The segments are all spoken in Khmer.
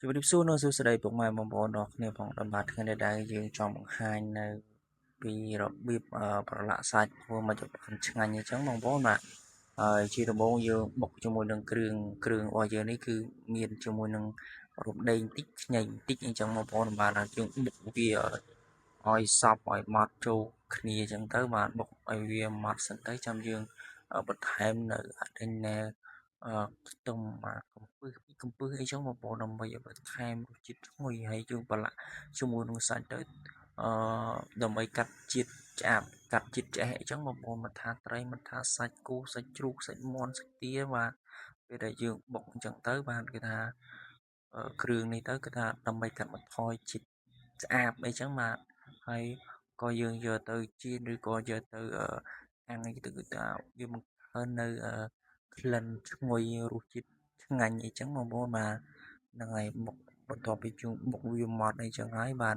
ជំរាបសួរនិងសួស្តីពុកម៉ែបងប្អូនទាំងគ្នាផងដល់បាទថ្ងៃនេះដែរយើងចង់បង្ហាញនៅពីរបៀបប្រឡាក់សាច់ធ្វើមកចម្អិនឆ្ងាញ់អញ្ចឹងបងប្អូនបាទហើយជាដំបូងយើងបុកជាមួយនឹងគ្រឿងរបស់យើងនេះគឺមានជាមួយនឹងរំដេងតិចខ្ញីបន្តិចអញ្ចឹងបងប្អូនបាទហើយយើងបុកវាឲ្យសព្វឲ្យម៉ត់ចូលគ្នាអញ្ចឹងទៅបាទបុកឲ្យវាម៉ត់សិនទៅចាំយើងបន្ថែមនៅខ្ទឹមបាទកំពឹសអីចឹងបងប្អូនដើម្បីឲ្យបន្ថែមរសជាតិឈ្ងុយហើយយើងប្រឡាក់ជាមួយនឹងសាច់ទៅដើម្បីកាត់ជាតិឆ្អាបកាត់ជាតិឆ្អេះអីចឹងបងប្អូនមិនថាត្រីមិនថាសាច់គោសាច់ជ្រូកសាច់មាន់សាច់ទាបាទពេលដែលយើងបុកអញ្ចឹងទៅបានគេថាគ្រឿងនេះទៅគឺថាដើម្បីកាត់បន្ថយជាតិឆ្អាបអីចឹងបាទហើយក៏យើងយកទៅចៀនឬក៏យកទៅអាំងអីទៅគឺថាវាបង្កើននៅក្លិនឈ្ងុយរសជាតិឆ្ងាញ់អីចឹងបងប្អូនបាទហ្នឹងហើយបន្ទាប់ពីយើងបុកវាម៉ត់អីចឹងហើយបាទ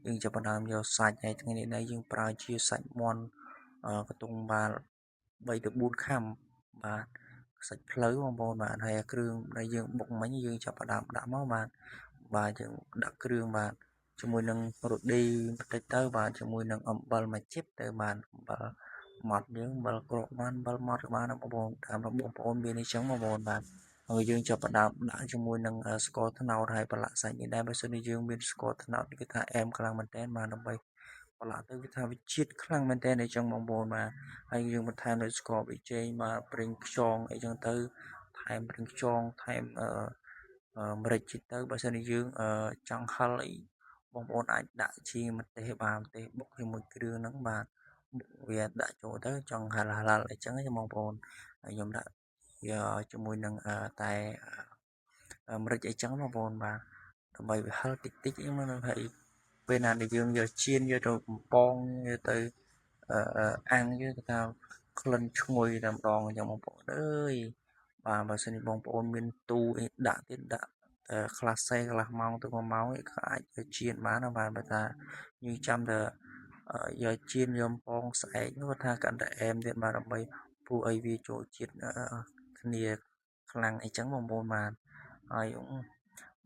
យើងចាប់ផ្ដើមយកសាច់ហើយថ្ងៃនេះយើងប្រើជាសាច់មាន់ខ្ទង់បាទ3ទៅ4ខាំបាទសាច់ភ្លៅបងប្អូនបាទហើយគ្រឿងដែលយើងបុកមិញយើងចាប់ផ្ដើមដាក់មកបាទយើងដាក់គ្រឿងបាទជាមួយនឹងរ៉ូឌីបន្តិចទៅបាទជាមួយនឹងអំបិលមួយចិបទៅបាទអំបិលម៉ត់យើងអំបិលក្រកបានអំបិលម៉ត់ក៏បានបងប្អូនតាមបងប្អូនមានអីចឹងបងប្អូនបាទហើយយើងចាប់ផ្ដើមដាក់ជាមួយនឹងស្ករត្នោតហើយប្រឡាក់សាច់នេះដែរបើសិនជាយើងមានស្ករត្នោតគឺថាអែមខ្លាំងមែនតើបាទដើម្បីប្រឡាក់ទៅគឺថាវាជាតិខ្លាំងមែនតើអញ្ចឹងបងប្អូនបាទហើយយើងបន្ថែមនៅស្ករប៊ីចេងបាទប្រេងខ្យងអីចឹងទៅថែមប្រេងខ្យងថែមម្រេចជាតិទៅបើសិនជាយើងចង់ហឹរអីបងប្អូនអាចដាក់ជាម្ទេសបាទម្ទេសបុកជាមួយគ្រឿងហ្នឹងបាទបុកវាដាក់ចូលទៅចង់ហឹរអញ្ចឹងបងប្អូនហើយខ្ញុំដាក់ជាមួយនឹងតែម្រេចអីចឹងបងប្អូនបាទដើម្បីវាហឹរតិចអីមកហើយពេលណាដែលយើងយកចៀនយកទៅបំពងយកទៅអាំងយើងថាក្លិនឈ្ងុយតែម្ដងអញ្ចឹងបងប្អូនអើយបាទបើសិនជាបងប្អូនមានទូអីដាក់ទៀតដាក់ខ្លះសេកន្លះម៉ោងទៅ1ម៉ោងក៏អាចទៅចៀនបានដែរបាទបើថាយើងចាំតែយកចៀនយកបំពងស្អែកនោះថាកាន់តែអែមទៀតបាទដើម្បីព្រោះអីវាចូលជាតិគ្នាខ្លាំងអីចឹងបងប្អូនបាទហើយ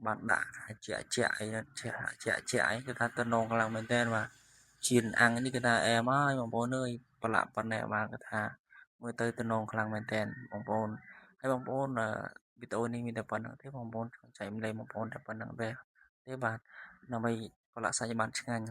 បានដាក់ជាអីជាអីគឺថាតំណងខ្លាំងមែនតើបាទចៀនអាំងនេះគឺថាអែមហើយបងប្អូនអើយប្រឡាក់ប៉ុណ្ណេះបាទគឺថាមើលទៅតំណងខ្លាំងមែនតើបងប្អូនហើយបងប្អូនវីដេអូនេះមានតែប៉ុណ្្នឹងទេបងប្អូនចង់ចែកម្លែកបងប្អូនតែប៉ុណ្្នឹងទេបាទដើម្បីប្រឡាក់សាច់ឲ្យបានឆ្ងាញ់